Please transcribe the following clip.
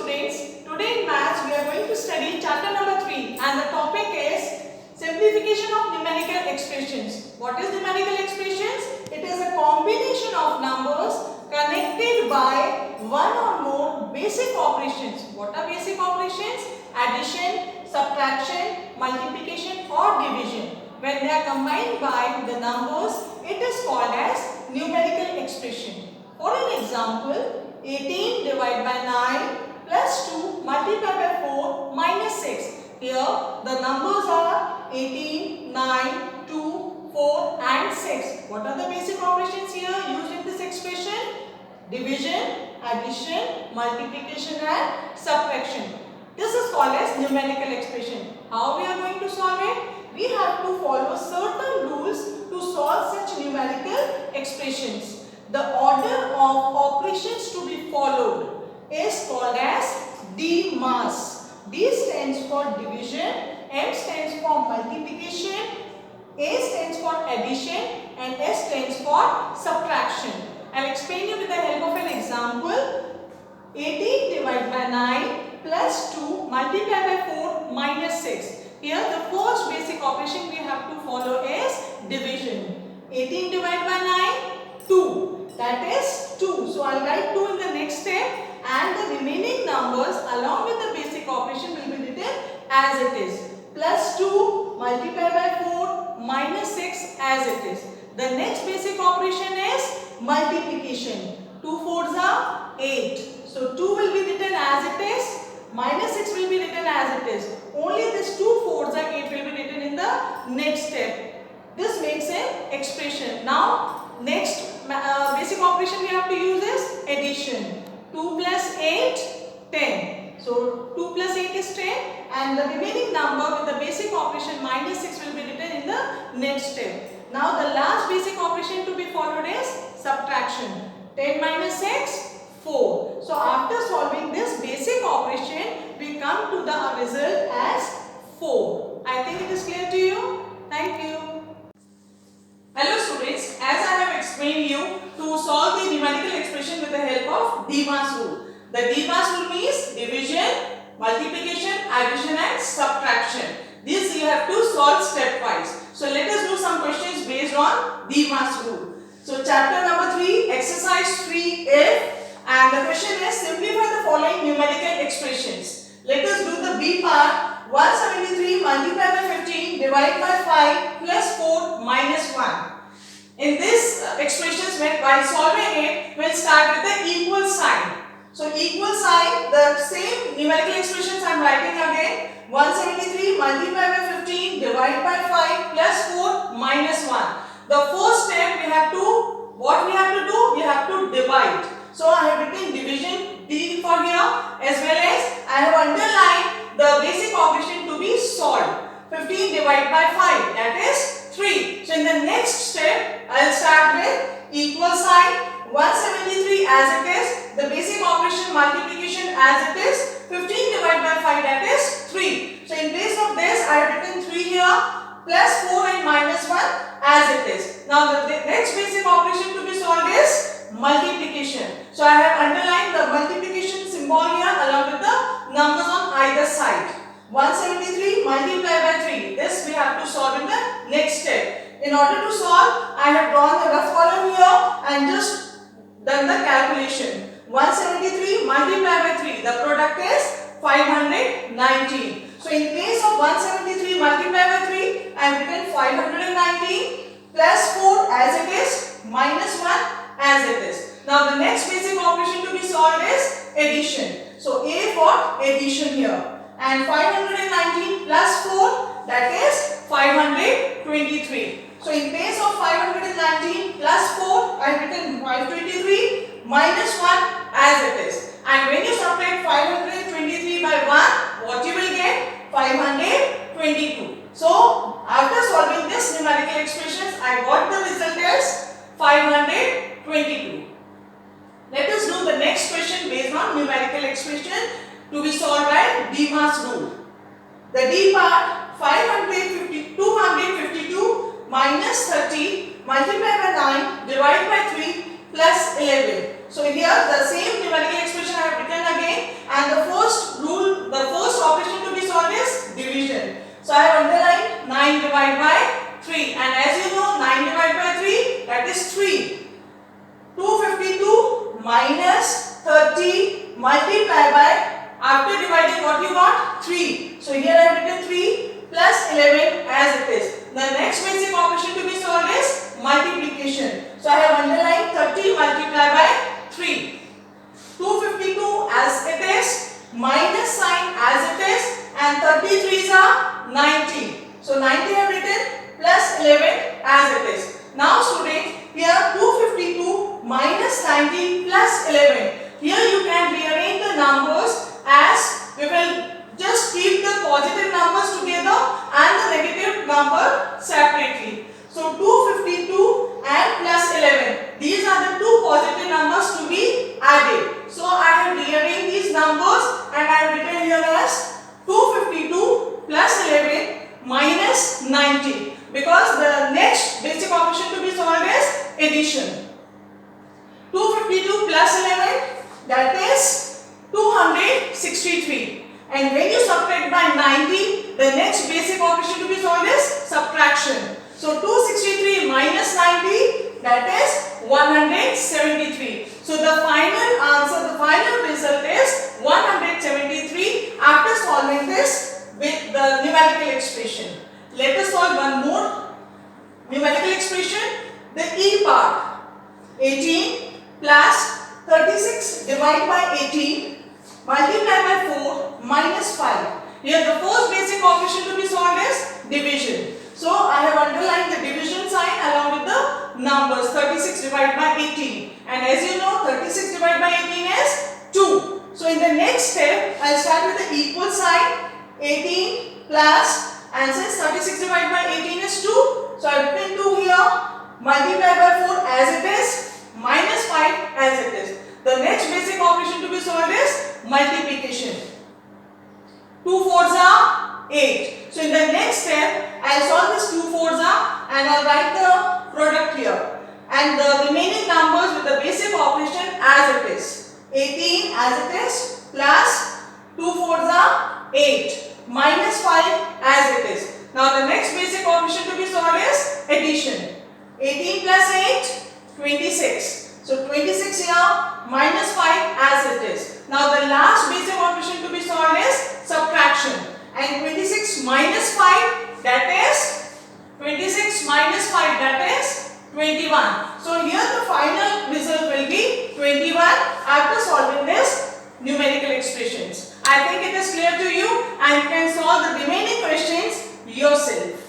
students, today in maths we are going to study chapter number 3 and the topic is simplification of numerical expressions. What is numerical expressions? It is a combination of numbers connected by one or more basic operations. What are basic operations? Addition, subtraction, multiplication or division. When they are combined by the numbers, it is called as numerical expression. For an example, 18 divided by 9 plus 2 multiplied by 4 minus 6. Here the numbers are 18, 9, 2, 4 and 6. What are the basic operations here used in this expression? Division, addition, multiplication and subtraction. This is called as numerical expression. How we are going to solve it? We have to follow certain rules to solve such numerical expressions. The order of operations to be followed is called as DMAS. D stands for division, M stands for multiplication, A stands for addition and S stands for subtraction. I will explain you with the help of an example. 18 divided by 9 plus 2 multiplied by 4 minus 6. Here the first basic operation we have to follow is division. 18 divided by 9, 2. That is 2. So I will write 2 in the next step and the remaining numbers along with the basic operation will be written as it is. Plus 2 multiplied by 4 minus 6 as it is. The next basic operation is multiplication. 2 4s are 8. So 2 will be written as it is. Minus 6 will be written as it is. Only this 2 4s are 8 will be written in the next step. This makes an expression. Now next basic operation we have to use is addition. 2 plus 8, 10. So 2 plus 8 is 10 and the remaining number with the basic operation minus 6 will be written in the next step. Now the last basic operation to be followed is subtraction. 10 minus 6, 4. So after solving this basic operation, we come to the result as 4. I think it is clear to you. Thank you. Hello students, as I have explained you to solve the numerical expression with the help of DMAS rule. The DMAS rule means division, multiplication, addition and subtraction. This you have to solve stepwise. So let us do some questions based on DMAS rule. So chapter number 3, exercise 3F. And the question is simplify the following numerical expressions. Let us do the B part. 173 multiplied by 15 divided by 5 plus 4 minus 1. In this expressions while solving it, we will start with the equal sign. So equal sign, the same numerical expressions I am writing again. 173 multiplied by 15 divided by 5 plus 4 minus 1. The first step we have to, what we have to do? We have to divide. So I have written division D for here as well as I have underlined the basic operation to be solved. 15 divided by 5, that is 3. So in the next step I will start with equal sign. 173 as it is, the basic operation multiplication as it is, 15 divided by 5, that is 3. So in place of this I have written 3 here plus 4 and minus 1 as it is. Now the next basic operation to be solved is multiplication. So I have underlined the multiplication symbol here along with the numbers on either side. 173 multiplied by 3. This we have to solve in the next step. In order to solve, I have drawn the rough column here and just done the calculation. 173 multiplied by 3. The product is 519. So in place of 173 multiplied by 3, I have written 519 plus 4 as it is minus 1 as it is. Now the next basic operation to be solved is addition. So A for addition here. And 519 plus 4, that is 523. So in place of 519 plus 4, I have written 523 minus 1 as it is. And when you subtract 523 by 1, what you will get? 522. So after solving this numerical expressions, I got the result as 522. Let us do the next question based on numerical expression to be solved by DMAS rule. The D part, 252 minus 30 multiplied by 9 divided by 3 plus 11. So here the same numerical expression I have written again and the first multiply by, after dividing what you got? 3. So here I have written 3 plus 11 as it is. The next basic operation to be solved is multiplication. So I have underlined 30 multiplied by 3. 252 as it is, minus sign as it is, and 33s are 90. So 90 I have written plus 11 as it is. Now students, here 252 minus 90 plus 11. Here you can rearrange the numbers as we will just keep the positive numbers together and the negative number separately. So 252 and plus 11. These are the two positive numbers to be added. So I have rearranged these numbers and I have written here as 252 plus 11 minus 90. Because the next basic operation to be solved is addition. 252 plus 11, that is 263. And when you subtract by 90, the next basic operation to be solved is subtraction. So 263 minus 90, that is 173. So the final answer, the final result is 173 after solving this with the numerical expression. Let us solve one more numerical expression. The E part, 18 plus 36 divided by 18 multiplied by 4 minus 5. Here the first basic operation to be solved is division. So I have underlined the division sign along with the numbers 36 divided by 18. And as you know, 36 divided by 18 is 2. So in the next step, I will start with the equal sign. 18 plus, and since 36 divided by 18 is 2, so I have written 2 here, multiplied by 4 as it is, minus 5 as it is. The next basic operation to be solved is multiplication. 2 4s are 8. So in the next step, I will solve this 2 4s are and I will write the product here. And the remaining numbers with the basic operation as it is. 18 as it is plus 2 4s are 8 minus 5 as it is. Now the next basic operation to be solved is addition. 18 plus 8, 26. So 26 here minus 5 as it is. Now the last basic operation to be solved is subtraction. And 26 minus 5, that is 26 minus 5, that is 21. So here the final result will be 21 after solving this numerical expressions. I think it is clear to you and you can solve the remaining questions yourself.